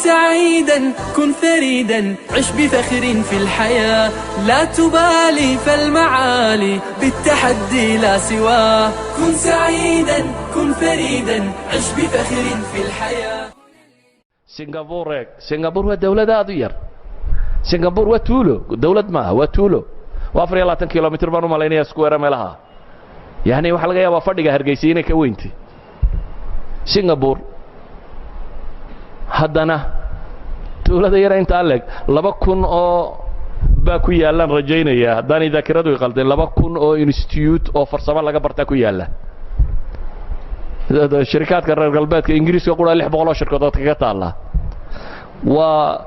سعيدا كن فريدا عش بفخر في الحياة لا تبالي فالمعالي بالتحدي لا سواه كن سعيدا كن فريدا عش بفخر في الحياة سنغافور waa dawlad aad u yar سنغافور waa tuulo dawlad maaha waa tuulo waa 24 kilomitir baan u malaynaya square meelaha yani waxa laga yaabaa fadhiga Hargeysa inay ka weynti سنغافور haddana tuulada yar inta leg 2000 oo baa ku yaalan rajaynaya haddaan daakiradu qaldan 2000 oo institute oo farsamo laga barta ku yaala shirkadka reer galbeedka Ingiriiska qura 600 oo shirkadood kaga taala waa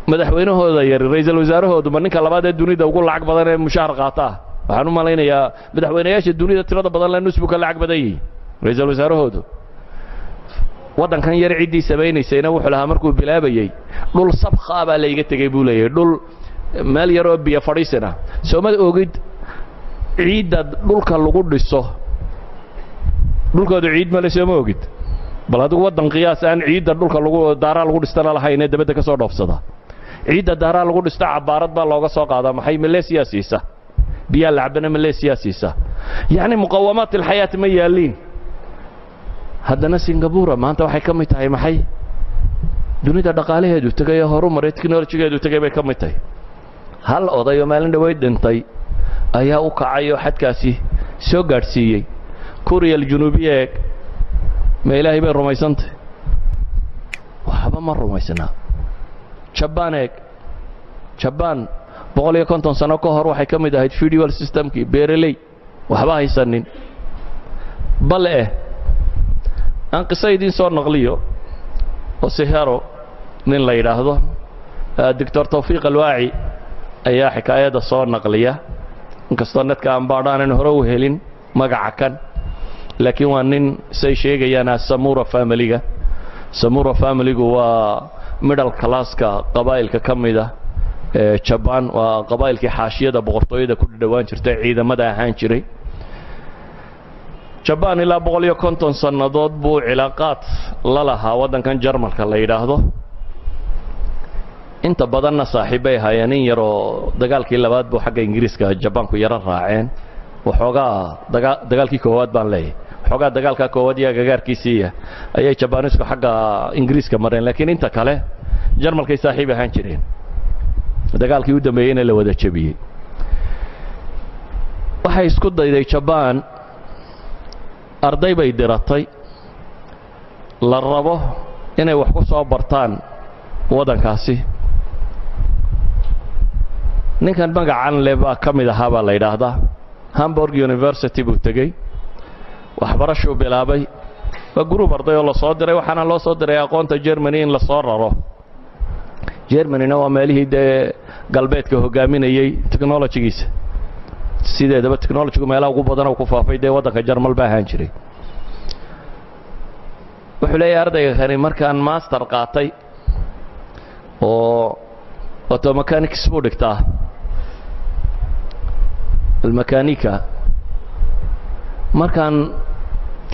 madaxweynahooda yar ra'iisul wasaarahoodu ma ninka labaad ee dunida ugu lacag badan ee mushahar qaata waxaan u maleynayaa madaxweynayaasha dunida tirada badan la nusbu ka lacag badan yihiin ra'iisul wasaarahoodu wadankan yar cidii sameeynaysa wuxuu lahaa markuu bilaabayay dhul sabqa baa la iga tagay buu leeyahay dhul meel yar oo biyo fadhiisana soomad oogid ciidda dhulka lagu dhiso dhulkooda ciid ma la soo oogid bal adigu wadan qiyaas aan ciidda dhulka lagu daara lagu dhistana lahayn dabada ka soo dhoofsada ciidda daara lagu dhista cabaarad baa looga soo qaadaa maxay Malaysia siisa biya lacabana Malaysia siisa yani muqawamaat alxayaat ma yaaliin haddana Singapore maanta waxay ka mid tahay maxay dunida dhaqaalaheedu tagay horumar technology-geedu tagay bay ka mid tahay hal odayo maalin dhaweyd dhintay ayaa u kacay oo xadkaasi soo gaarsiiyay Korea Januubiga ma ilaahay bay rumaysantay waxba ma rumaysana Japan 150 sano ka hor waxay ka mid ahayd feudal systemkii beeraley waxba haysanin bal aan qisaydin soo naqliyo oo siharo nin la yiraahdo Dr. Tawfiq Alwaaci ayaa xikaayada soo naqliya inkastoo dadka aan baadhaan hore u helin magaca kan laakiin waa nin say sheegayaan Samura family-ga Samura family-gu waa middle class-ka qabaa'ilka kamida ee Japan waa qabaa'ilkii xaashiyada boqortooyada ku dhawaan jirtay ciidamada ahaan jiray Japan ilaa 150 sanadood buu cilaaqaad la lahaa wadankan Jarmalka la yiraahdo inta badanna saaxiibay hayeen yaro dagaalkii labaad buu xagga Ingiriiska Japan ku yara raaceen waxoogaa dagaalkii koowaad baan leeyahay waxoogaa dagaalka koowaad iyo gagaarkiisii ayay Japanisku xagga Ingiriiska mareen laakiin inta kale Jarmalkay saaxiib ahaan jireen dagaalkii u dambeeyayna la wada jabiyay waxay isku dayday Japan arday bay diratay la rabo inay wax ku soo bartaan wadankaasi ninkan magacan leba kamid ahaa baa la yiraahdaa Hamburg University buu tagay waxbarasho bilaabay waa group arday oo la soo diray waxaana loo soo diray aqoonta Germany in la soo raro Germany-na waa meelihii galbeedka hogaaminayay technology-giisa sideedaba technology-gu meelaha ugu badan oo ku faafay wadanka Jarmal baa ahaan jiray wuxuu leeyahay ardayga kani markaan master qaatay oo auto mechanics buu dhigtaa الميكانيكا markaan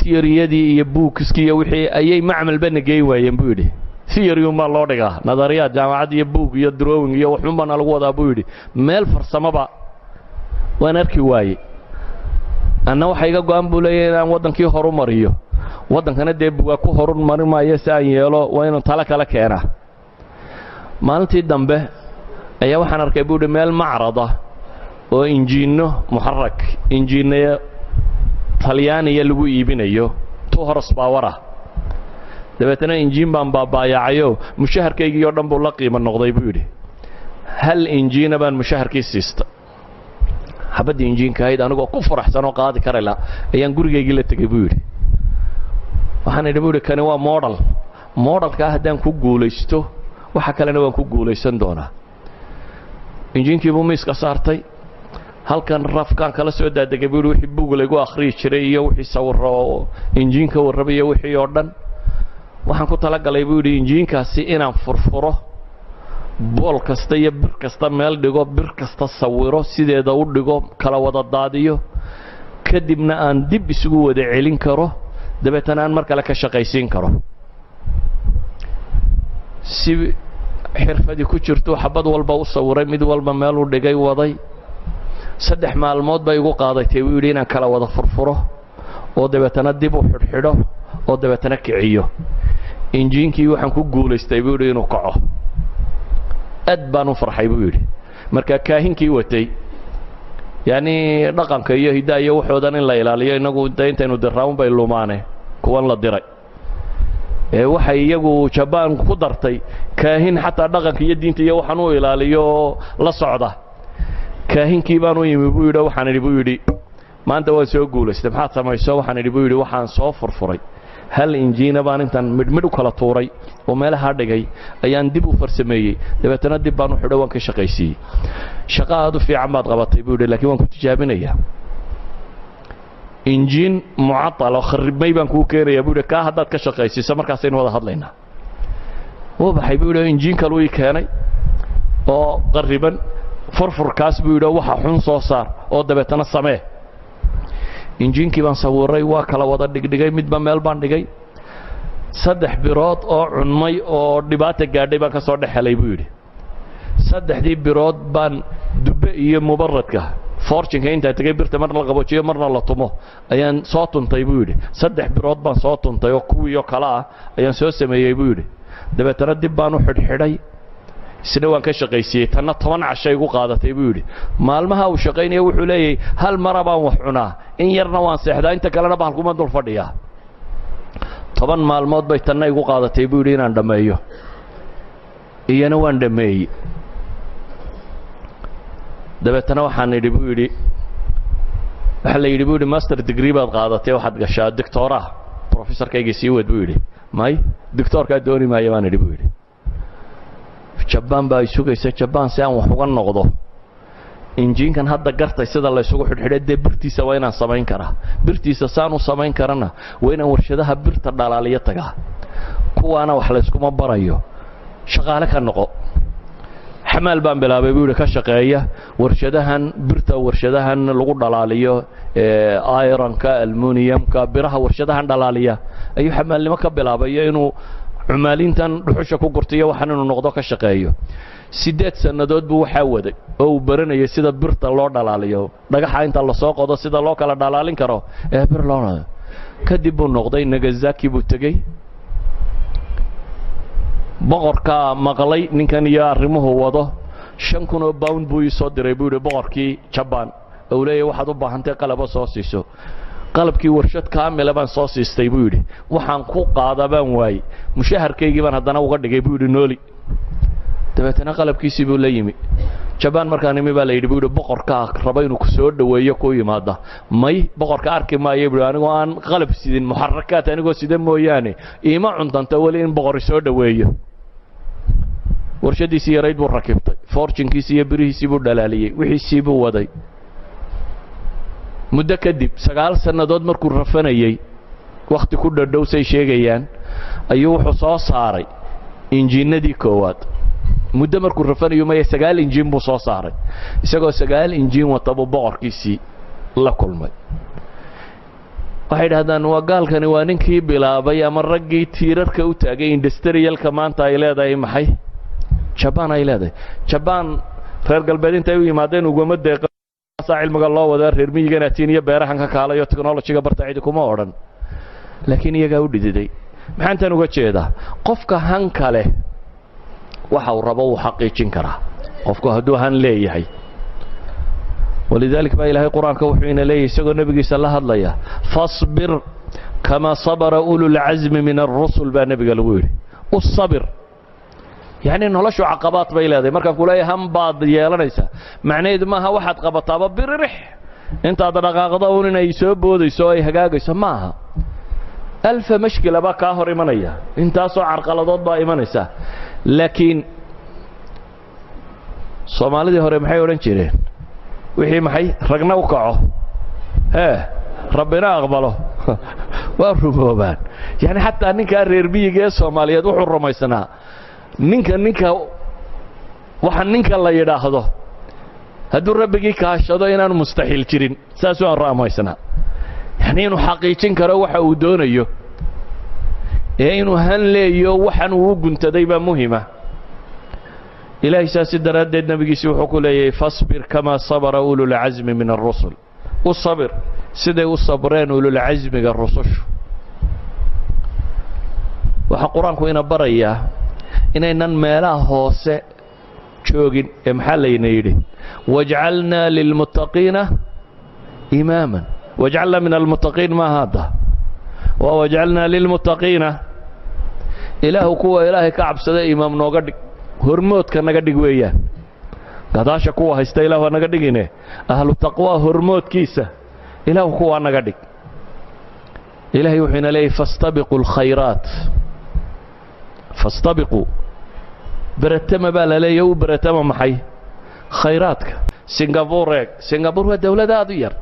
theory-yadii iyo bookskii iyo wixii ayay macmal bana geey waayeen buu yiri theory ma loo dhigaa nadariyaad jaamacad iyo book iyo drawing iyo waxun bana lagu wadaa buu yiri meel farsamaba waan arki waayay anna waxa iga go'an buu leeyahay inaan wadankii horumariyo wadankana buuga ku horumarimaayo saan yeelo waa inuu tala kala keenaa maalintii dambe ayaa waxaan arkay buu meel macrada oo injiino muharrak injiinaya talyaaniga lagu iibinayo 2 horsepower dabeetana injiin baan baabayacayo mushaharkayga oo dhan buu la qiimo noqday buu yiri hal injiina baan mushaharkiisa siista habadii injiinka ahayd anigoo ku faraxsan oo qaadi karayla ayaan gurigayga la tagay buu yiri waxaan idhi buu kani waa modelka haddaan ku guulaysto waxa kalena waan ku guulaysan doonaa injiinkii buu miiska saartay halkan rafkaan kala soo daadegay buu wixii buug lagu akhriyo jiray iyo wixii sawiro injiinka warrabiyo wixii oo dhan waxaan ku tala galay buu yiri injiinkaasi inaan furfuro bool kasta iyo bir kasta meel dhigo bir kasta sawiro sideeda u dhigo kala wada daadiyo kadibna aan dib isugu wada celin karo dabeetana aan mar kale ka shaqaysiin karo si xirfadi ku jirto xabad walba u sawiray mid walba meel u dhigay waday 3 maalmood bay igu qaadatay uu yiri inaan kala wada furfuro oo dabeetana dib u xidhxidho oo dabeetana kiciyo injiinkii waxaan ku guuleystay buu yiri inuu kaco aad baan u farxay buu yiri marka kaahinkii watay yani dhaqanka iyo hidaaya waxoodan in la ilaaliyo inagu intaynu diraan bay lumaane kuwan la diray waxay iyagu Japan ku dartay kaahin xataa dhaqanka iyo diinta iyo waxaan u ilaaliyo la socda kaahinkii baan u yimi buu yiri waxaan idhi buu yiri maanta waa soo guuleystay maxaad samayso waxaan idhi buu yiri waxaan soo furfuray hal injiina baan intaan midmid u kala tuuray oo meelaha dhigay ayaan dib u farsameeyay dabeetana dib baan u xidho waan ka shaqaysiyay shaqaadu fiican baad qabatay buu yiri laakiin waan ku tijaabinayaa injiin mu'attal oo kharibmay baan ku keenayaa buu yiri ka haddaad ka shaqaysiiso markaas aynu wada hadlaynaa oo baxay buu yiri injiin kale uu keenay oo qariban furfurkaas buu yiri waxa xun soo saar oo dabeetana samee injiinkii baan sawiray waa kala wada dhigdhigay midba meel baan dhigay 3 birood oo cunmay oo dhibaato gaadhay baan ka soo dhaxalay buu yiri 3 birood baan dubbe iyo mubaradka fortune inta tagay birta marna la qaboojiyo marna la tumo ayaan soo tuntay buu yiri 3 birood baan soo tuntay oo kuwiyo kala ah ayaan soo sameeyay buu yiri dabeetana dib baan u xidhxidhay isna waan ka shaqaysiyay tanna 10 cashay ugu qaadatay buu yiri maalmaha uu shaqaynay wuxuu leeyahay hal mara baan wax cunaa in yarna waan seexdaa inta kalena baan kuma dul fadhiyaa 10 maalmood bay tanna igu qaadatay buu yiri inaan dhameeyo iyana waan dhameeyay dabeetana waxaan idhi buu yiri waxa la yiri buu yiri master degree baad qaadatay waxaad gashaa doctorate professorkayga sii wad buu yiri may doctorka dooni maayo baan idhi buu yiri Japan baa isugaysa Japan si aan wax uga noqdo injiinkan hadda gartay sida la isugu xidhxidhay birtiisa waa inaan samayn karaa birtiisa saan u samayn karana waa inaan warshadaha birta dhalaaliyo tagaa kuwaana wax la isku ma barayo shaqaale ka noqo xamaal baan bilaabay buu yiri ka shaqeeya warshadahan birta warshadahan lagu dhalaaliyo ironka aluminumka biraha warshadahan dhalaaliya ayuu xamaalnimo ka bilaabay inuu cumaalintan dhuxusha ku gurtiyo waxaan inuu noqdo ka shaqeeyo 8 sanadood buu waxa waday oo uu baranayay sida birta loo dhalaaliyo dhagaxa inta la soo qodo sida loo kala dhalaalin karo bir loo kadib uu noqday Nagasaki buu tagay boqorka maqlay ninkan iyo arrimuhu wado 5,000 pound buu soo diray buu yiri boqorkii Japan oo leeyahay waxaad u baahantahay qalab soo siiso qalabkii warshad kaamil baan soo siistay buu yiri waxaan ku qaadabaan waay mushaharkaygii baan hadana uga dhigay buu yiri nooli dabeetana qalabkiisii buu la yimi Japan markaan imi baa la yiri buu yiri boqorka raba inuu ku soo dhaweeyo ku yimaada may boqorka arki maayo buu anigoo aan qalab sidin muharrakaat anigoo sida mooyaane iima cuntanta wali in boqor soo dhaweeyo warshadiisii yarayd buu rakibtay fortune-kiisii iyo birihiisii buu dhalaaliyay wixiisii buu waday muddo kadib 9 sanadood markuu rafanayay waqti ku dhadhow say sheegayaan ayuu wuxuu soo saaray injiinadii koowaad muddo markuu rafanayo ma 9 injiin buu soo saaray isagoo 9 injiin wata buu boqorkiisii la kulmay waxay dhahdaan waa gaalkani waa ninkii bilaabay ama raggii tiirarka u taagay industrialka maanta ay leedahay maxay Japan ay leedahay Japan reer galbeed intay u yimaadeen uguma deeq cilmiga loo wada reer miyiga Tiiniya beerahan ka kaalayo technology-ga barta cid kuma oran laakiin iyaga u dhididay maxaan tan uga jeedaa qofka han kale waxa uu rabo uu xaqiijin karaa qofku hadduu han leeyahay ولذلك بقى إلهي القرآن كوحينا ليه سيقول النبي صلى الله عليه وسلم فاصبر كما صبر أولو العزم من الرسل بقى النبي قال والصبر يعني إنه لا شو عقبات بيلا هذه مركب كلها هم بعض يالنيسا معناه ما هو واحد قبطة بريح أنت هذا رقاقضون إنه يسوب وذي يسوي حقاق يسمعها 1000 مشكلة بقى كاهر إيمانية أنت أصو عرقلضات بقى إيمانيسا لكن صومالي دي هوري محي ورنشيرين وحي محي رقنا وقعه ربنا أقبله والربوبان يعني حتى أنك الريربية جاء الصوماليات وحو الرميسنا ninka waxaan ninka la yiraahdo haduu rabbigi ka hashado inaan mustaxiil jirin saas oo raamaysanaa yani inuu xaqiijin karo waxa uu doonayo inuu han leeyo waxan uu guntaday baa muhiima ilaahay saasi daraadeed nabigiisa wuxuu ku leeyahay fasbir kama sabara ulul azmi min ar-rusul usabir siday u sabreen ulul azmiga rusushu waxa quraanku ina baraya inaynan meelaha hoose joogin ee maxaa layna yidhi waj'alna lilmuttaqiina imaaman waj'alna min almuttaqiin ma hada waj'alna lilmuttaqiina ilaahu kuwa ilaahay ka cabsada imaam nooga dhig hormoodka naga dhig weeyaan gadaasha kuwa haysta ilaahu naga dhigine ahlu taqwa hormoodkiisa ilaahu kuwa naga dhig ilaahay wuxuu ina leeyahay fastabiqul khayraat fastabiqu baratama baa la leeyahay u baratama maxay khayraadka Singapore waa dawlad aad u yar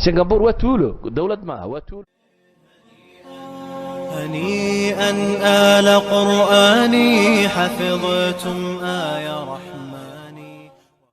Singapore waa tuulo dawlad ma waa tuulo هنيئا آل قرآني حفظتم آية رحمة